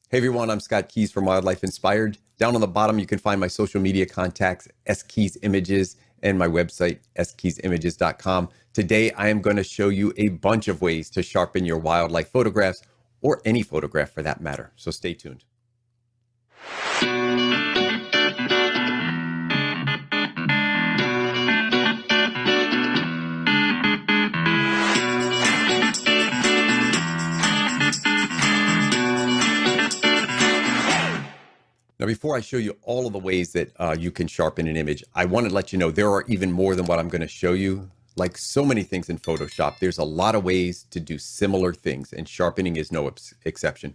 Hey everyone, I'm Scott Keys from Wildlife Inspired. Down on the bottom, you can find my social media contacts, SKeys Images, and my website, skeysimages.com. Today, I am going to show you a bunch of ways to sharpen your wildlife photographs, or any photograph for that matter. So stay tuned. Now, before I show you all of the ways that you can sharpen an image, I want to let you know there are even more than what I'm going to show you. Like so many things in Photoshop, there's a lot of ways to do similar things, and sharpening is no exception.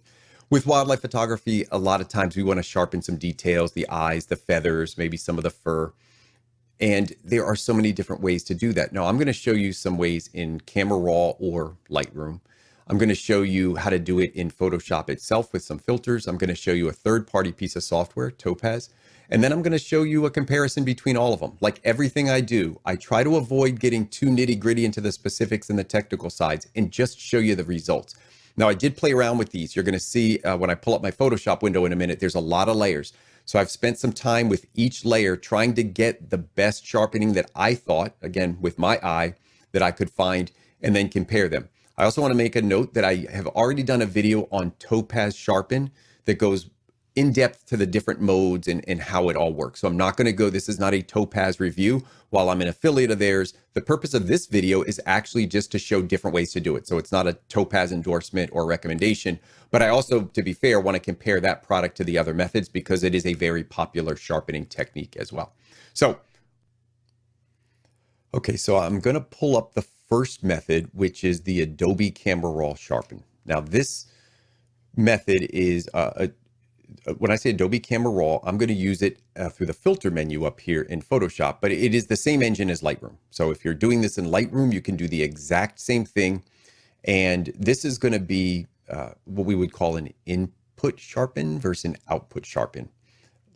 With wildlife photography, a lot of times we want to sharpen some details, the eyes, the feathers, maybe some of the fur. And there are so many different ways to do that. Now, I'm going to show you some ways in Camera Raw or Lightroom. I'm going to show you how to do it in Photoshop itself with some filters. I'm going to show you a third-party piece of software, Topaz. And then I'm going to show you a comparison between all of them. Like everything I do, I try to avoid getting too nitty-gritty into the specifics and the technical sides and just show you the results. Now, I did play around with these. You're going to see when I pull up my Photoshop window in a minute, there's a lot of layers. So I've spent some time with each layer trying to get the best sharpening that I thought, again, with my eye, that I could find, and then compare them. I also want to make a note that I have already done a video on Topaz Sharpen that goes in depth to the different modes and how it all works. So I'm not going to go, this is not a Topaz review. While I'm an affiliate of theirs, the purpose of this video is actually just to show different ways to do it. So it's not a Topaz endorsement or recommendation, but I also, to be fair, want to compare that product to the other methods because it is a very popular sharpening technique as well. So, okay, so I'm going to pull up the first method, which is the Adobe Camera Raw Sharpen. Now, this method is when I say Adobe Camera Raw, I'm going to use it through the filter menu up here in Photoshop, but it is the same engine as Lightroom. So if you're doing this in Lightroom, you can do the exact same thing. And this is going to be what we would call an input sharpen versus an output sharpen.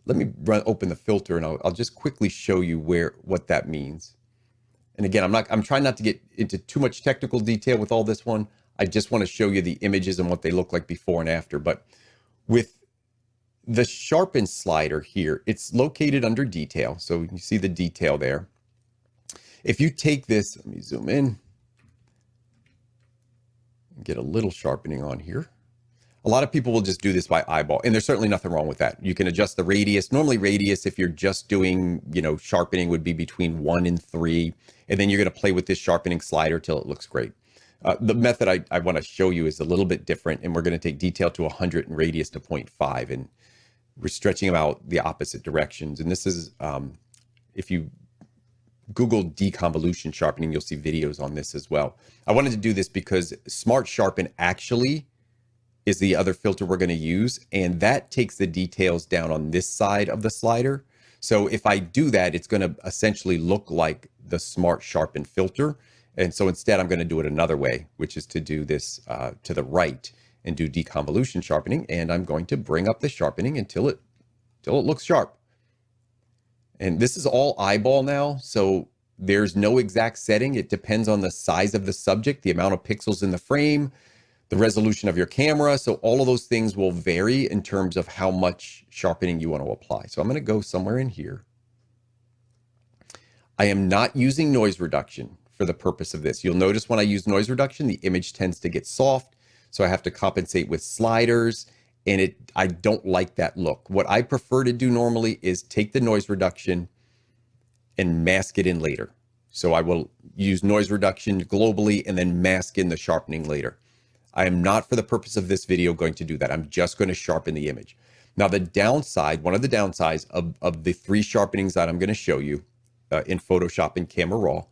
Let me open the filter and I'll just quickly show you what that means. And again, I'm trying not to get into too much technical detail with all this one. I just want to show you the images and what they look like before and after. But with the sharpen slider here, it's located under detail. So you see the detail there. If you take this, let me zoom in, get a little sharpening on here. A lot of people will just do this by eyeball, and there's certainly nothing wrong with that. You can adjust the radius. Normally radius, if you're just doing, sharpening would be between 1 and 3, and then you're going to play with this sharpening slider till it looks great. The method I want to show you is a little bit different, and we're going to take detail to 100 and radius to 0.5, and we're stretching them out the opposite directions. And this is, if you Google deconvolution sharpening, you'll see videos on this as well. I wanted to do this because Smart Sharpen actually is the other filter we're going to use, and that takes the details down on this side of the slider. So if I do that, it's going to essentially look like the Smart Sharpen filter. And so instead, I'm going to do it another way, which is to do this to the right and do deconvolution sharpening. And I'm going to bring up the sharpening until it looks sharp. And this is all eyeball now, so there's no exact setting. It depends on the size of the subject, the amount of pixels in the frame, the resolution of your camera. So all of those things will vary in terms of how much sharpening you want to apply. So I'm going to go somewhere in here. I am not using noise reduction for the purpose of this. You'll notice when I use noise reduction, the image tends to get soft. So I have to compensate with sliders, and I don't like that look. What I prefer to do normally is take the noise reduction and mask it in later. So I will use noise reduction globally and then mask in the sharpening later. I am not, for the purpose of this video, going to do that. I'm just going to sharpen the image. Now, the downside, one of the downsides of the 3 sharpenings that I'm going to show you in Photoshop and Camera Raw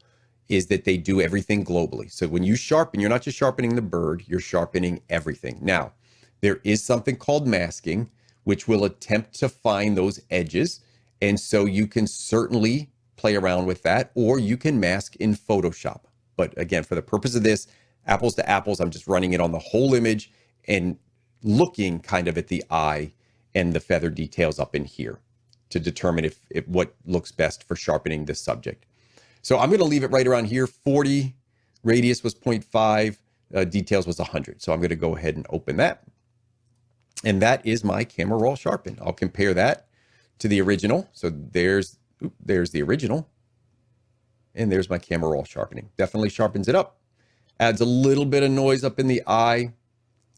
is that they do everything globally. So when you sharpen, you're not just sharpening the bird, you're sharpening everything. Now, there is something called masking, which will attempt to find those edges. And so you can certainly play around with that, or you can mask in Photoshop. But again, for the purpose of this, apples to apples, I'm just running it on the whole image and looking kind of at the eye and the feather details up in here to determine if what looks best for sharpening this subject. So I'm going to leave it right around here. 40, radius was 0.5, details was 100. So I'm going to go ahead and open that. And that is my camera raw sharpen. I'll compare that to the original. So there's the original. And there's my camera raw sharpening. Definitely sharpens it up. Adds a little bit of noise up in the eye.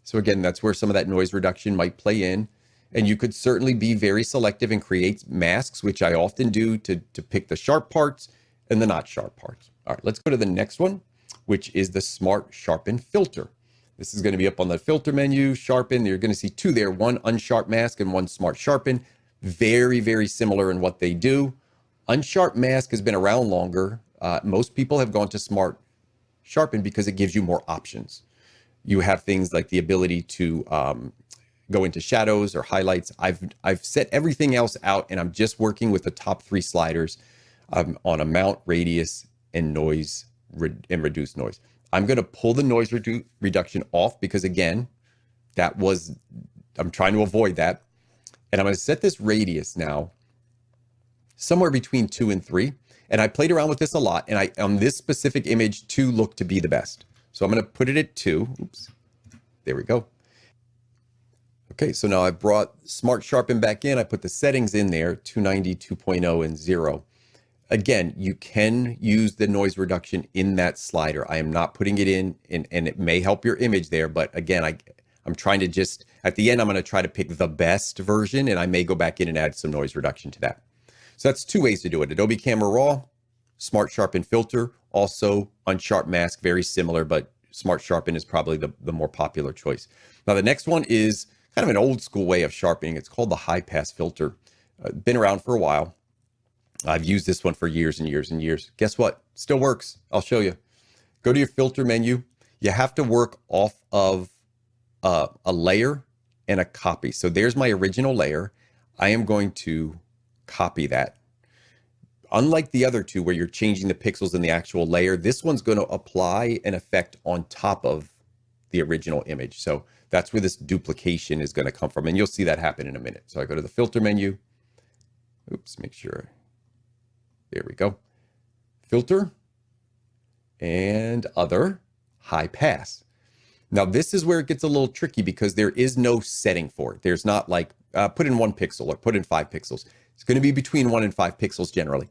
So again, that's where some of that noise reduction might play in. And you could certainly be very selective and create masks, which I often do to pick the sharp parts and the not sharp parts. All right, let's go to the next one, which is the Smart Sharpen filter. This is going to be up on the filter menu, sharpen. You're going to see two there, one unsharp mask and one Smart Sharpen. Very, very similar in what they do. Unsharp mask has been around longer. Most people have gone to Smart Sharpen because it gives you more options. You have things like the ability to go into shadows or highlights. I've set everything else out, and I'm just working with the top three sliders on amount, radius, and noise and reduce noise. I'm going to pull the noise reduction off because, again, I'm trying to avoid that. And I'm going to set this radius now somewhere between 2 and 3. And I played around with this a lot. And on this specific image, 2 looked to be the best. So I'm going to put it at 2. Oops. There we go. Okay, so now I brought Smart Sharpen back in. I put the settings in there, 290, 2.0, and 0. Again, you can use the noise reduction in that slider. I am not putting it in, and it may help your image there. But again, I'm trying to just, at the end, I'm going to try to pick the best version, and I may go back in and add some noise reduction to that. So that's 2 ways to do it. Adobe Camera Raw, Smart Sharpen filter, also unsharp mask, very similar, but Smart Sharpen is probably the more popular choice. Now, the next one is kind of an old school way of sharpening. It's called the high pass filter. Been around for a while. I've used this one for years and years and years. Guess what? Still works. I'll show you. Go to your filter menu. You have to work off of a layer and a copy. So there's my original layer. I am going to copy that. Unlike the other two where you're changing the pixels in the actual layer, this one's going to apply an effect on top of the original image. So that's where this duplication is going to come from. And you'll see that happen in a minute. So I go to the filter menu. Oops, make sure. There we go. Filter and other high pass. Now this is where it gets a little tricky because there is no setting for it. There's not like put in 1 pixel or put in 5 pixels. It's going to be between 1 and 5 pixels generally.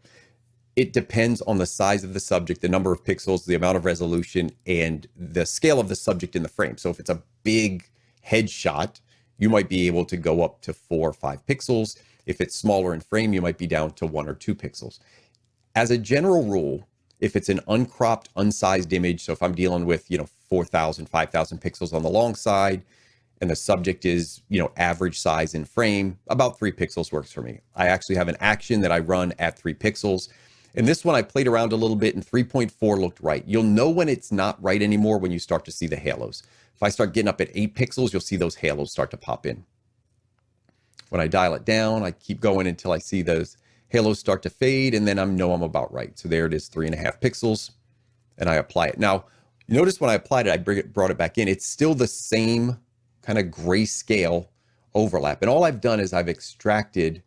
It depends on the size of the subject, the number of pixels, the amount of resolution, and the scale of the subject in the frame. So if it's a big headshot, you might be able to go up to 4 or 5 pixels. If it's smaller in frame, you might be down to 1 or 2 pixels. As a general rule, if it's an uncropped, unsized image, so if I'm dealing with, 4,000, 5,000 pixels on the long side, and the subject is, average size in frame, about 3 pixels works for me. I actually have an action that I run at 3 pixels. And this one I played around a little bit, and 3.4 looked right. You'll know when it's not right anymore when you start to see the halos. If I start getting up at 8 pixels, you'll see those halos start to pop in. When I dial it down, I keep going until I see those halos start to fade, and then I know I'm about right. So there it is, 3.5 pixels, and I apply it. Now, you notice when I applied it, I brought it back in. It's still the same kind of grayscale overlap. And all I've done is I've extracted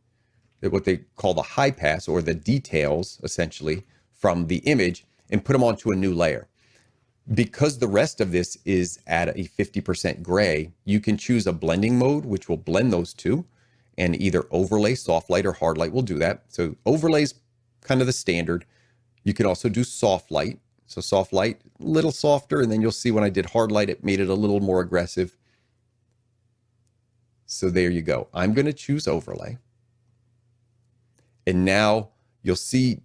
what they call the high pass, or the details, essentially, from the image and put them onto a new layer. Because the rest of this is at a 50% gray, you can choose a blending mode, which will blend those two, and either overlay, soft light, or hard light will do that. So overlay's kind of the standard. You can also do soft light. So soft light, a little softer, and then you'll see when I did hard light, it made it a little more aggressive. So there you go. I'm going to choose overlay. And now you'll see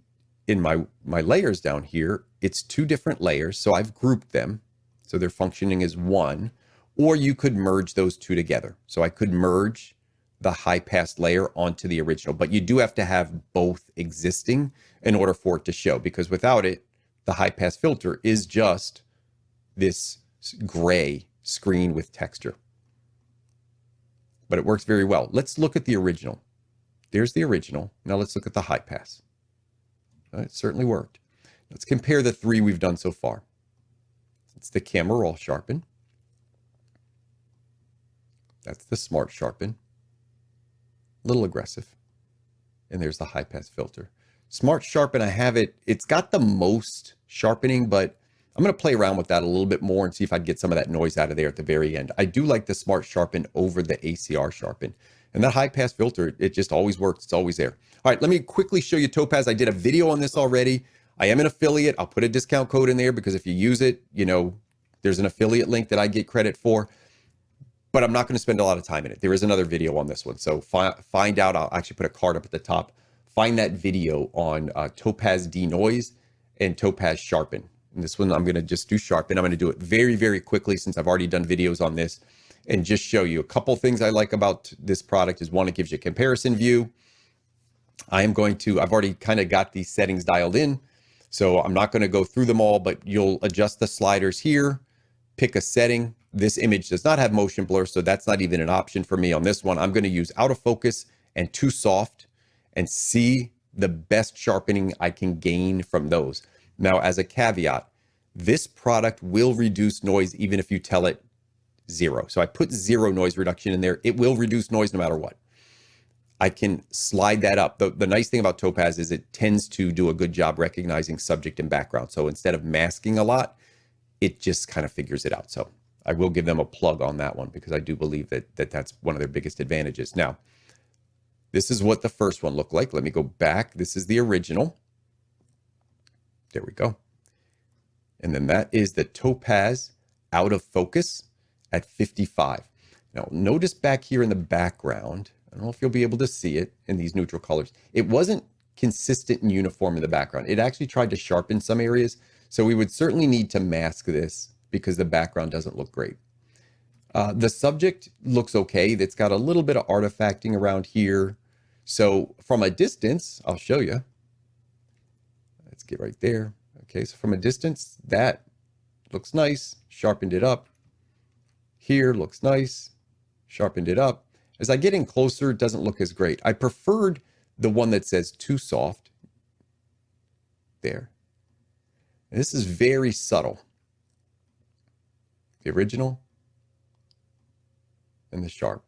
in my layers down here, it's 2 different layers. So I've grouped them. So they're functioning as one, or you could merge those 2 together. So I could merge the high pass layer onto the original, but you do have to have both existing in order for it to show, because without it, the high pass filter is just this gray screen with texture. But it works very well. Let's look at the original. There's the original. Now let's look at the high pass. It certainly worked. Let's compare the 3 we've done so far. It's the Camera Raw Sharpen. That's the Smart Sharpen. A little aggressive. And there's the high pass filter. Smart Sharpen, I have it. It's got the most sharpening, but I'm going to play around with that a little bit more and see if I can get some of that noise out of there at the very end. I do like the Smart Sharpen over the ACR Sharpen. And that high pass filter, it just always works. It's always there. All right, let me quickly show you Topaz. I did a video on this already. I am an affiliate. I'll put a discount code in there because if you use it, you know, there's an affiliate link that I get credit for. But I'm not going to spend a lot of time in it. There is another video on this one. So find out. I'll actually put a card up at the top. Find that video on Topaz Denoise and Topaz Sharpen. And this one, I'm going to just do Sharpen. I'm going to do it very, very quickly since I've already done videos on this and just show you a couple things I like about this product is one, it gives you a comparison view. I've already kind of got these settings dialed in. So I'm not going to go through them all, but you'll adjust the sliders here, pick a setting. This image does not have motion blur, so that's not even an option for me on this one. I'm going to use out of focus and too soft and see the best sharpening I can gain from those. Now, as a caveat, this product will reduce noise even if you tell it 0. So I put 0 noise reduction in there. It will reduce noise no matter what. I can slide that up. The nice thing about Topaz is it tends to do a good job recognizing subject and background. So instead of masking a lot, it just kind of figures it out. So I will give them a plug on that one because I do believe that's one of their biggest advantages. Now, this is what the first one looked like. Let me go back. This is the original. There we go. And then that is the Topaz out of focus at 55. Now, notice back here in the background, I don't know if you'll be able to see it in these neutral colors. It wasn't consistent and uniform in the background. It actually tried to sharpen some areas. So we would certainly need to mask this because the background doesn't look great. The subject looks okay. It's got a little bit of artifacting around here. So from a distance, I'll show you. Let's get right there. Okay, so from a distance, that looks nice. Sharpened it up. Here looks nice. Sharpened it up. As I get in closer, it doesn't look as great. I preferred the one that says too soft. There. And this is very subtle. The original and the sharp.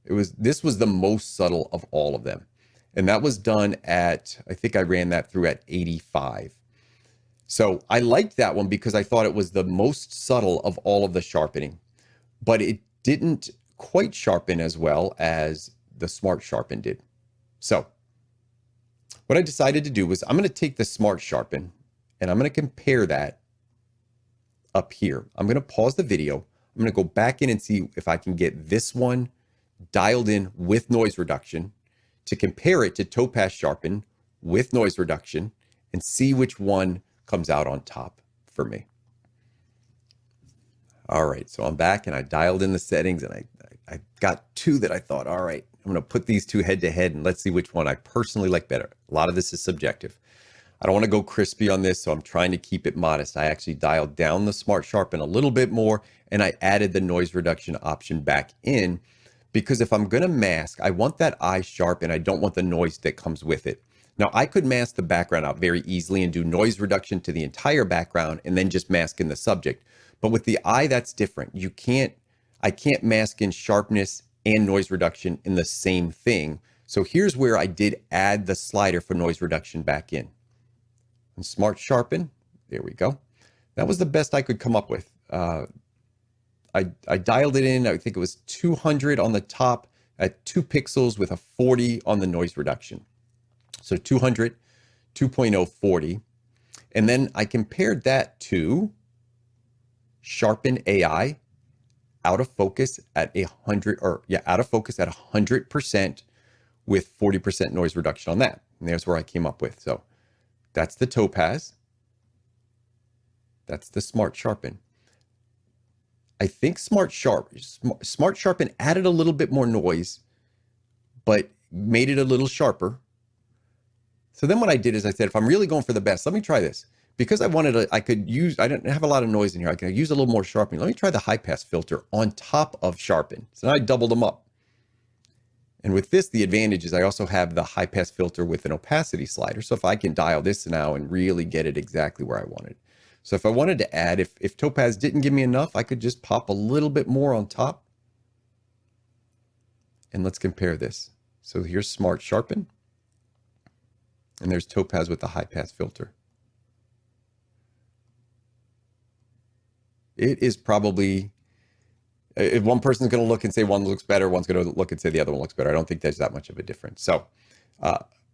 This was the most subtle of all of them. And that was done at, I think I ran that through at 85. So I liked that one because I thought it was the most subtle of all of the sharpening, but it didn't quite sharpen as well as the Smart Sharpen did. So what I decided to do was I'm going to take the Smart Sharpen and I'm going to compare that up here. I'm going to pause the video. I'm going to go back in and see if I can get this one dialed in with noise reduction to compare it to Topaz Sharpen with noise reduction and see which one comes out on top for me. All right, so I'm back and I dialed in the settings and I got two that I thought, all right, I'm going to put these two head to head and let's see which one I personally like better. A lot of this is subjective. I don't want to go crispy on this, so I'm trying to keep it modest. I actually dialed down the Smart Sharpen a little bit more and I added the noise reduction option back in because if I'm going to mask, I want that eye sharp and I don't want the noise that comes with it. Now, I could mask the background out very easily and do noise reduction to the entire background and then just mask in the subject. But with the eye, that's different. I can't mask in sharpness and noise reduction in the same thing. So here's where I did add the slider for noise reduction back in. And Smart Sharpen, there we go. That was the best I could come up with. I dialed it in, I think it was 200 on the top at 2 pixels with a 40 on the noise reduction. So 200, 2.0, 40. And then I compared that to Sharpen AI out of focus at 100% with 40% noise reduction on that. And there's where I came up with. So that's the Topaz. That's the Smart Sharpen. I think Smart Sharpen added a little bit more noise, but made it a little sharper. So then what I did is I said, if I'm really going for the best, let me try this. Because I didn't have a lot of noise in here. I could use a little more sharpening. Let me try the high pass filter on top of Sharpen. So now I doubled them up. And with this, the advantage is I also have the high pass filter with an opacity slider. So if I can dial this now and really get it exactly where I want it. So if I wanted to add, if Topaz didn't give me enough, I could just pop a little bit more on top. And let's compare this. So here's Smart Sharpen. And there's Topaz with the high pass filter. it is probably, if one person's going to look and say one looks better, one's going to look and say the other one looks better. I don't think there's that much of a difference. So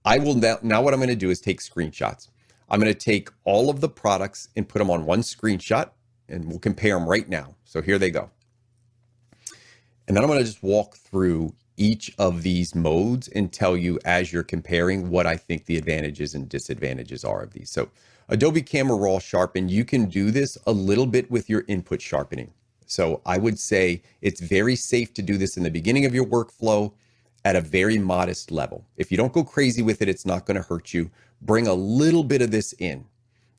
I will now what I'm going to do is take screenshots. I'm going to take all of the products and put them on one screenshot, and we'll compare them right now. So here they go. And then I'm going to just walk through each of these modes and tell you, as you're comparing, what I think the advantages and disadvantages are of these. So Adobe Camera Raw Sharpen, you can do this a little bit with your input sharpening. So I would say it's very safe to do this in the beginning of your workflow at a very modest level. If you don't go crazy with it, it's not going to hurt you. Bring a little bit of this in.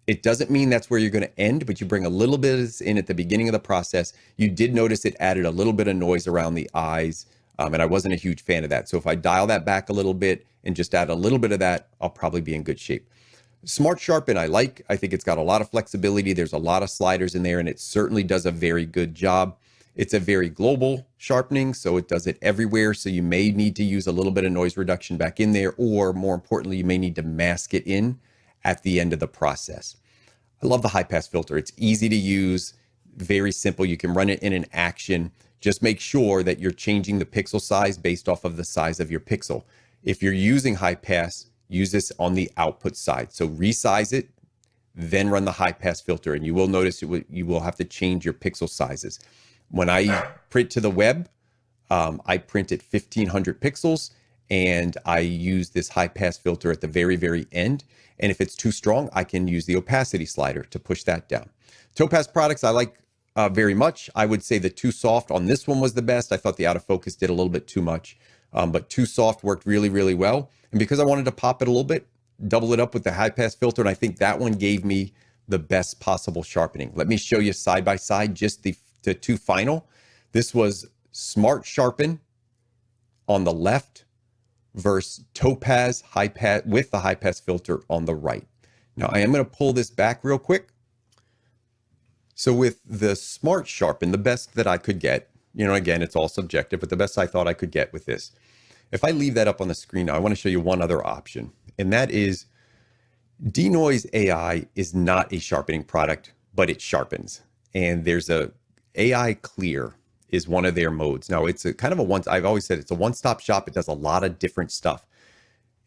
It doesn't mean that's where you're going to end, but you bring a little bit of this in at the beginning of the process. You did notice it added a little bit of noise around the eyes, and I wasn't a huge fan of that. So if I dial that back a little bit and just add a little bit of that, I'll probably be in good shape. Smart Sharpen, I like. I think it's got a lot of flexibility. There's a lot of sliders in there, and it certainly does a very good job. It's a very global sharpening, so it does it everywhere. So you may need to use a little bit of noise reduction back in there, or more importantly, you may need to mask it in at the end of the process. I love the high pass filter. It's easy to use, very simple. You can run it in an action. Just make sure that you're changing the pixel size based off of the size of your pixel. If you're using high pass, use this on the output side. So resize it, then run the high pass filter, and you will notice you will have to change your pixel sizes. When I print to the web, I print at 1500 pixels, and I use this high pass filter at the very, very end. And if it's too strong, I can use the opacity slider to push that down. Topaz products I like very much. I would say the too soft on this one was the best. I thought the out of focus did a little bit too much, but too soft worked really, really well. And because I wanted to pop it a little bit, double it up with the high pass filter, and I think that one gave me the best possible sharpening. Let me show you side by side just the two final. This was Smart Sharpen on the left versus Topaz high pass with the high pass filter on the right. Now I am going to pull this back real quick. So with the Smart Sharpen, the best that I could get, you know, again, it's all subjective, but the best I thought I could get with this. If I leave that up on the screen now, I want to show you one other option, and that is Denoise AI is not a sharpening product, but it sharpens. And there's a AI Clear is one of their modes. Now it's a kind of I've always said it's a one-stop shop. It does a lot of different stuff.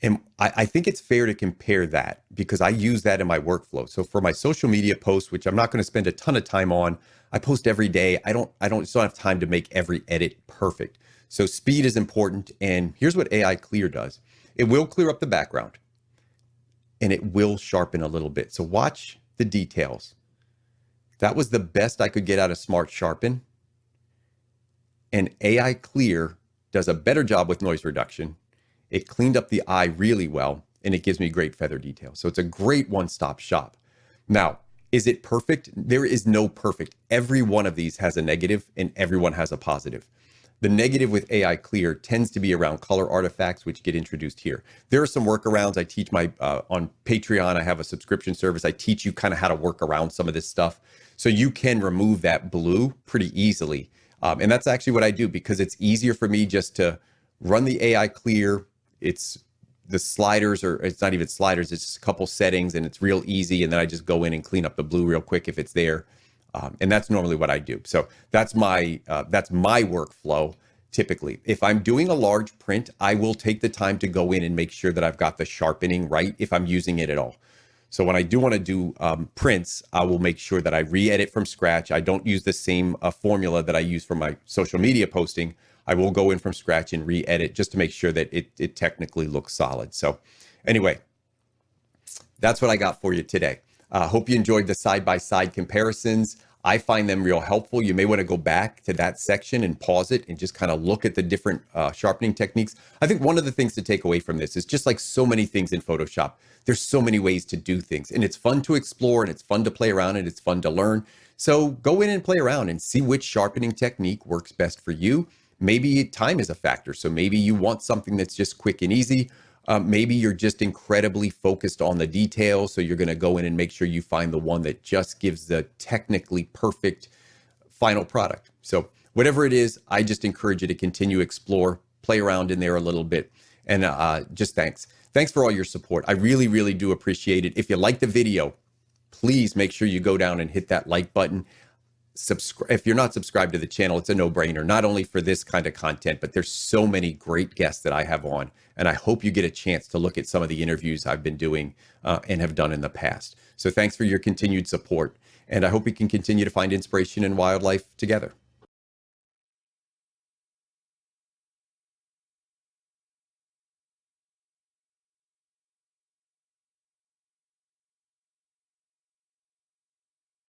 And I think it's fair to compare that because I use that in my workflow. So for my social media posts, which I'm not going to spend a ton of time on, I post every day. I don't have time to make every edit perfect. So speed is important. And here's what AI Clear does. It will clear up the background and it will sharpen a little bit. So watch the details. That was the best I could get out of Smart Sharpen. And AI Clear does a better job with noise reduction. It cleaned up the eye really well, and it gives me great feather detail. So it's a great one-stop shop. Now, is it perfect? There is no perfect. Every one of these has a negative, and everyone has a positive. The negative with AI Clear tends to be around color artifacts, which get introduced here. There are some workarounds. I teach on Patreon, I have a subscription service. I teach you kind of how to work around some of this stuff. So you can remove that blue pretty easily. And that's actually what I do because it's easier for me just to run the AI Clear. It's the sliders, or it's not even sliders, it's just a couple settings and it's real easy. And then I just go in and clean up the blue real quick if it's there. And that's normally what I do. So that's my workflow typically. If I'm doing a large print, I will take the time to go in and make sure that I've got the sharpening right if I'm using it at all. So when I do want to do prints, I will make sure that I re-edit from scratch. I don't use the same formula that I use for my social media posting. I will go in from scratch and re-edit just to make sure that it technically looks solid. So anyway, that's what I got for you today. Hope you enjoyed the side-by-side comparisons. I find them real helpful. You may want to go back to that section and pause it and just kind of look at the different sharpening techniques. I think one of the things to take away from this is just like so many things in Photoshop, there's so many ways to do things, and it's fun to explore and it's fun to play around and it's fun to learn. So go in and play around and see which sharpening technique works best for you. Maybe time is a factor. So maybe you want something that's just quick and easy. Maybe you're just incredibly focused on the details. So you're going to go in and make sure you find the one that just gives the technically perfect final product. So whatever it is, I just encourage you to continue to explore, play around in there a little bit. And just thanks. Thanks for all your support. I really, really do appreciate it. If you like the video, please make sure you go down and hit that like button. subscribe. If you're not subscribed to the channel, it's a no-brainer, not only for this kind of content, but there's so many great guests that I have on. And I hope you get a chance to look at some of the interviews I've been doing and have done in the past. So thanks for your continued support. And I hope we can continue to find inspiration in wildlife together.